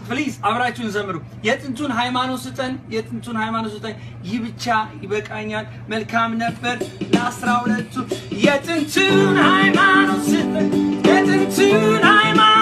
ፕሊዝ አብራችሁን ዘምሩ። የጥንቱን ሃይማኖት ስጠን፣ የጥንቱን ሃይማኖት ስጠን። ይህ ብቻ ይበቃኛል። መልካም ነበር ለ12ቱ። የጥንቱን ሃይማኖት ስጠን፣ የጥንቱን ሃይማኖት